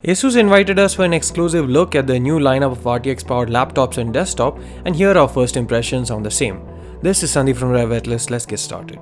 Asus invited us for an exclusive look at their new lineup of RTX powered laptops and desktop, and here are our first impressions on the same. This is Sandeep from RevAtlas, let's get started.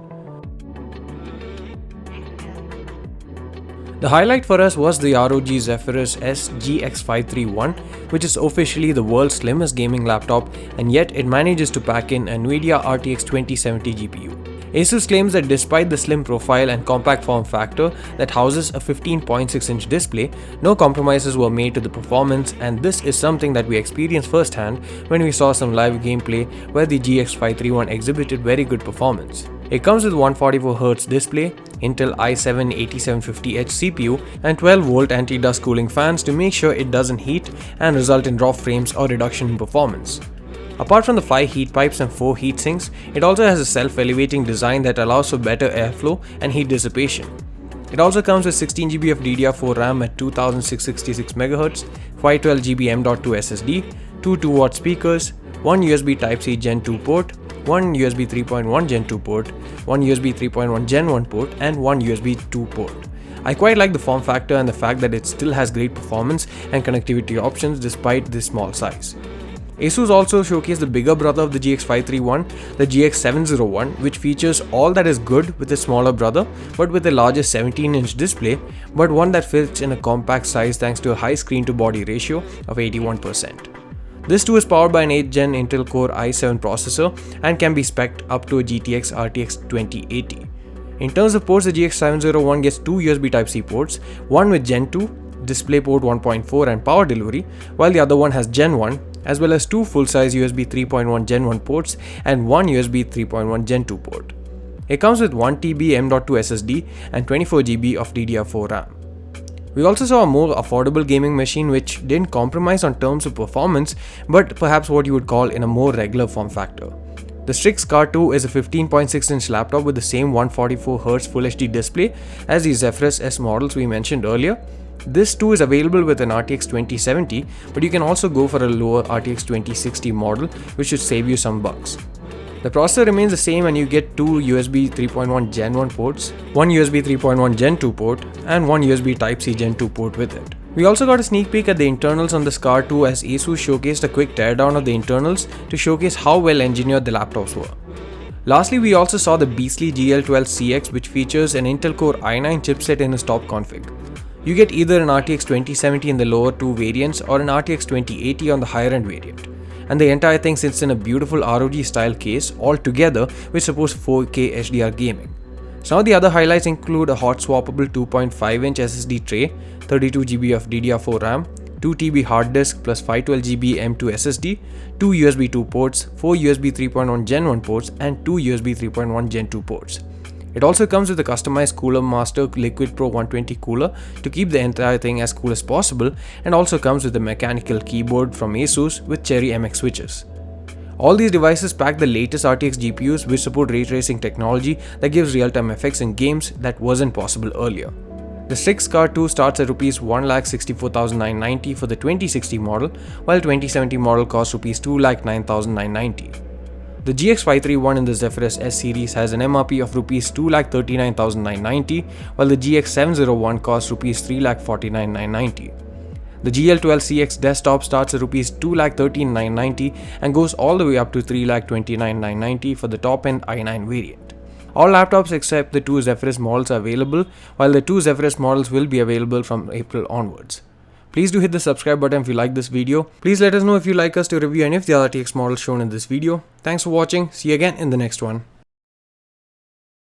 The highlight for us was the ROG Zephyrus S GX531, which is officially the world's slimmest gaming laptop, and yet it manages to pack in a NVIDIA RTX 2070 GPU. Asus claims that despite the slim profile and compact form factor that houses a 15.6-inch display, no compromises were made to the performance, and this is something that we experienced firsthand when we saw some live gameplay where the GX531 exhibited very good performance. It comes with 144Hz display, Intel i7-8750H CPU, and 12-volt anti-dust cooling fans to make sure it doesn't heat and result in drop frames or reduction in performance. Apart from the 5 heat pipes and 4 heat sinks, it also has a self-elevating design that allows for better airflow and heat dissipation. It also comes with 16GB of DDR4 RAM at 2666MHz, 512GB M.2 SSD, 2 2-watt speakers, 1 USB Type-C Gen 2 port, 1 USB 3.1 Gen 2 port, 1 USB 3.1 Gen 1 port, and 1 USB 2 port. I quite like the form factor and the fact that it still has great performance and connectivity options despite this small size. Asus also showcased the bigger brother of the GX531, the GX701, which features all that is good with a smaller brother but with a larger 17-inch display, but one that fits in a compact size thanks to a high screen-to-body ratio of 81%. This too is powered by an 8th Gen Intel Core i7 processor and can be spec'd up to a GTX RTX 2080. In terms of ports, the GX701 gets 2 USB Type-C ports, one with Gen 2, DisplayPort 1.4 and power delivery, while the other one has Gen 1, as well as 2 full-size USB 3.1 Gen 1 ports and 1 USB 3.1 Gen 2 port. It comes with 1TB M.2 SSD and 24GB of DDR4 RAM. We also saw a more affordable gaming machine which didn't compromise on terms of performance, but perhaps what you would call in a more regular form factor. The Strix Car 2 is a 15.6-inch laptop with the same 144Hz Full HD display as the Zephyrus S models we mentioned earlier. This too is available with an RTX 2070, but you can also go for a lower RTX 2060 model, which should save you some bucks. The processor remains the same and you get 2 USB 3.1 Gen 1 ports, 1 USB 3.1 Gen 2 port, and 1 USB Type-C Gen 2 port with it. We also got a sneak peek at the internals on the Scar 2 as Asus showcased a quick teardown of the internals to showcase how well engineered the laptops were. Lastly, we also saw the beastly GL12CX, which features an Intel Core i9 chipset in its top config. You get either an RTX 2070 in the lower 2 variants or an RTX 2080 on the higher end variant. And the entire thing sits in a beautiful ROG style case altogether, which supports 4K HDR gaming. Some of the other highlights include a hot swappable 2.5-inch SSD tray, 32GB of DDR4 RAM, 2TB hard disk plus 512GB M.2 SSD, 2 USB 2 ports, 4 USB 3.1 Gen 1 ports, and 2 USB 3.1 Gen 2 ports. It also comes with a customized Cooler Master Liquid Pro 120 cooler to keep the entire thing as cool as possible, and also comes with a mechanical keyboard from Asus with Cherry MX switches. All these devices pack the latest RTX GPUs which support ray tracing technology that gives real-time effects in games that wasn't possible earlier. The Strix Car 2 starts at Rs 1,64,990 for the 2060 model, while 2070 model costs Rs 2,09,990. The GX531 in the Zephyrus S series has an MRP of Rs 2,39,990, while the GX701 costs Rs 3,49,990. The GL12CX desktop starts at Rs 2,13,990 and goes all the way up to 3,29,990 for the top-end i9 variant. All laptops except the 2 Zephyrus models are available, while the 2 Zephyrus models will be available from April onwards. Please do hit the subscribe button if you like this video. Please let us know if you like us to review any of the RTX models shown in this video. Thanks for watching. See you again in the next one.